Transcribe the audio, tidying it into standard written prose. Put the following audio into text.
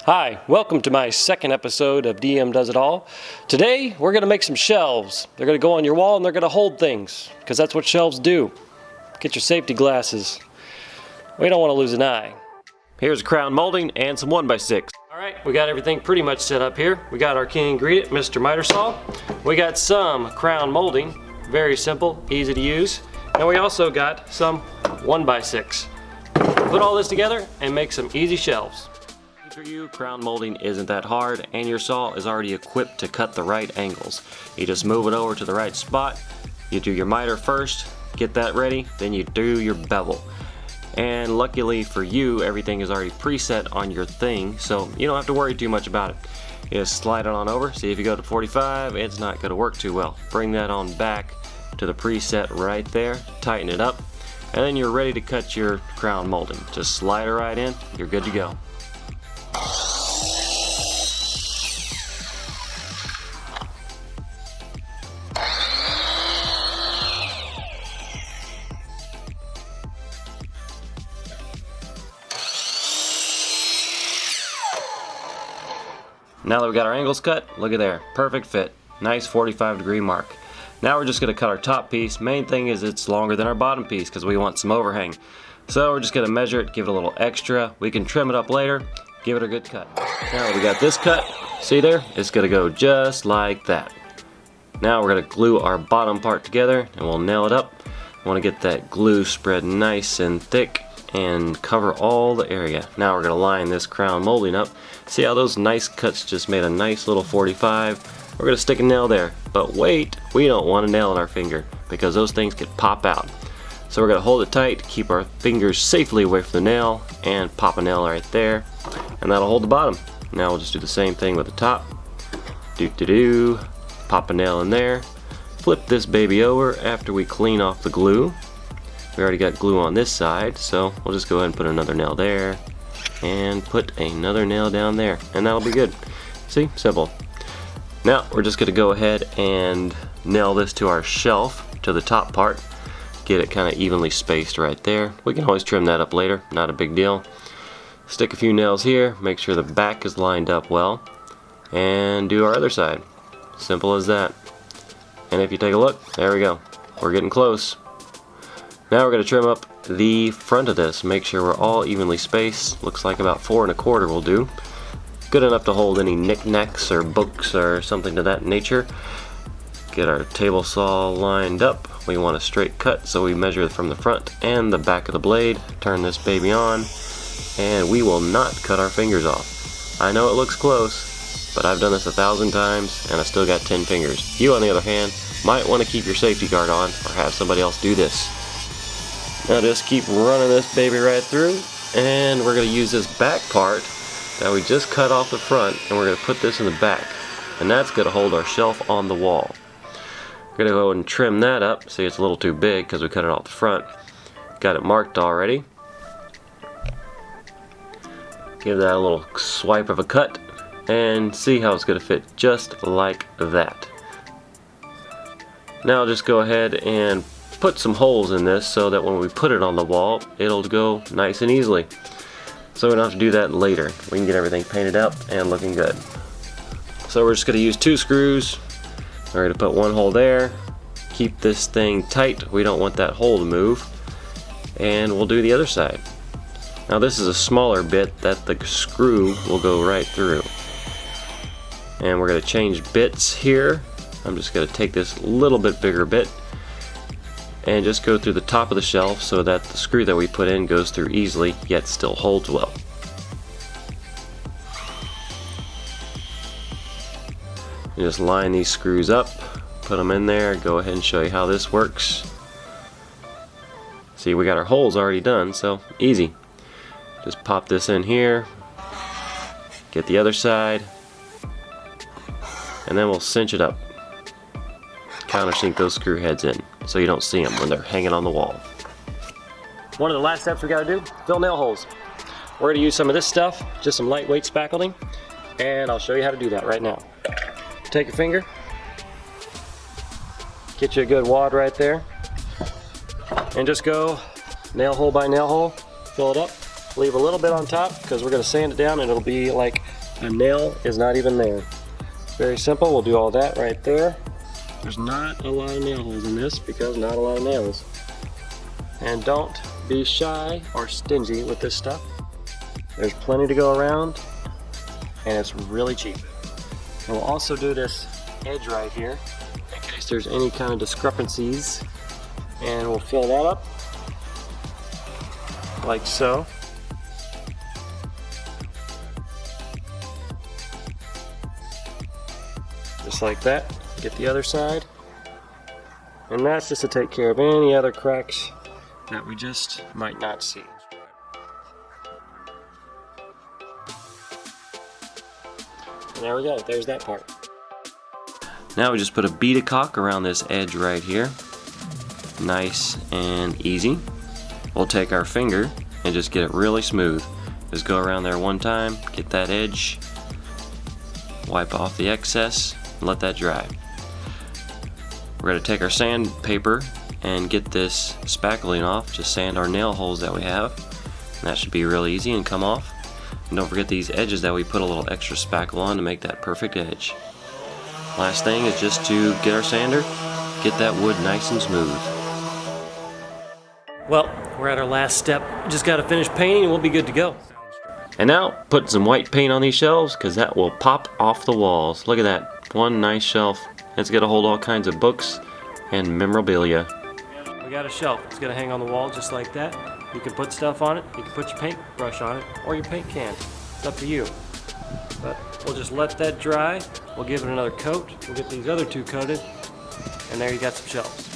Hi, welcome to my second episode of DM Does It All. Today we're going to make some shelves. They're going to go on your wall and they're going to hold things, because that's what shelves do. Get your safety glasses. We don't want to lose an eye. Here's a crown molding and some 1x6. Alright, we got everything pretty much set up here. We got our key ingredient, Mr. Miter Saw. We got some crown molding, very simple, easy to use. And we also got some 1x6. Put all this together and make some easy shelves. For you, crown molding isn't that hard, and your saw is already equipped to cut the right angles. You just move it over to the right spot, you do your miter first, get that ready, then you do your bevel. And luckily for you, everything is already preset on your thing, so you don't have to worry too much about it. You just slide it on over, see if you go to 45, it's not going to work too well. Bring that on back to the preset right there, tighten it up, and then you're ready to cut your crown molding. Just slide it right in, you're good to go. Now that we got our angles cut, look at there, perfect fit, nice 45-degree mark. Now we're just going to cut our top piece. Main thing is it's longer than our bottom piece because we want some overhang. So we're just going to measure it, give it a little extra. We can trim it up later, give it a good cut. Now that we got this cut, see there, it's going to go just like that. Now we're going to glue our bottom part together and we'll nail it up. We want to get that glue spread nice and thick and cover all the area. Now we're going to line this crown molding up. See how those nice cuts just made a nice little 45? We're going to stick a nail there. But wait, we don't want a nail in our finger because those things could pop out. So we're going to hold it tight, keep our fingers safely away from the nail, and pop a nail right there. And that'll hold the bottom. Now we'll just do the same thing with the top. Do-do-do. Pop a nail in there. Flip this baby over after we clean off the glue. We already got glue on this side, so we'll just go ahead and put another nail there and put another nail down there, and that'll be good. See, simple. Now we're just going to go ahead and nail this to our shelf, to the top part. Get it kind of evenly spaced right there. We can always trim that up later, not a big deal. Stick a few nails here, make sure the back is lined up well, and do our other side. Simple as that. And if you take a look, there we go. We're getting close. Now we're going to trim up the front of this, make sure we're all evenly spaced. Looks like about 4 1/4 will do. Good enough to hold any knickknacks or books or something to that nature. Get our table saw lined up. We want a straight cut, so we measure from the front and the back of the blade. Turn this baby on, and we will not cut our fingers off. I know it looks close, but I've done this 1,000 times and I still got 10 fingers. You, on the other hand, might want to keep your safety guard on or have somebody else do this. Now just keep running this baby right through, and we're going to use this back part that we just cut off the front, and we're going to put this in the back, and that's going to hold our shelf on the wall. We're going to go and trim that up. See, it's a little too big because we cut it off the front. Got it marked already. Give that a little swipe of a cut and see how it's going to fit just like that. Now just go ahead and put some holes in this so that when we put it on the wall, it'll go nice and easily. So we don't have to do that later. We can get everything painted up and looking good. So we're just going to use 2 screws. We're going to put 1 hole there. Keep this thing tight. We don't want that hole to move. And we'll do the other side. Now this is a smaller bit that the screw will go right through. And we're going to change bits here. I'm just going to take this little bit bigger bit and just go through the top of the shelf so that the screw that we put in goes through easily, yet still holds well. You just line these screws up, put them in there, go ahead and show you how this works. See, we got our holes already done, so easy. Just pop this in here, get the other side, and then we'll cinch it up. Countersink those screw heads in so you don't see them when they're hanging on the wall. One of the last steps we got to do, fill nail holes. We're going to use some of this stuff, just some lightweight spackling, and I'll show you how to do that right now. Take your finger, get you a good wad right there, and just go nail hole by nail hole, fill it up, leave a little bit on top because we're going to sand it down and it'll be like a nail is not even there. Very simple. We'll do all that right there. There's not a lot of nail holes in this because not a lot of nails. And don't be shy or stingy with this stuff. There's plenty to go around and it's really cheap. And we'll also do this edge right here in case there's any kind of discrepancies, and we'll fill that up like so. Just like that. Get the other side. And that's just to take care of any other cracks that we just might not see. And there we go, there's that part. Now we just put a bead of caulk around this edge right here. Nice and easy. We'll take our finger and just get it really smooth. Just go around there one time, get that edge, wipe off the excess, and let that dry. We're going to take our sandpaper and get this spackling off, just sand our nail holes that we have. And that should be really easy and come off. And don't forget these edges that we put a little extra spackle on to make that perfect edge. Last thing is just to get our sander, get that wood nice and smooth. Well, we're at our last step. Just got to finish painting and we'll be good to go. And now, put some white paint on these shelves because that will pop off the walls. Look at that, one nice shelf. It's going to hold all kinds of books and memorabilia. We got a shelf. It's going to hang on the wall just like that. You can put stuff on it. You can put your paintbrush on it or your paint can. It's up to you. But we'll just let that dry. We'll give it another coat. We'll get these other two coated. And there you got some shelves.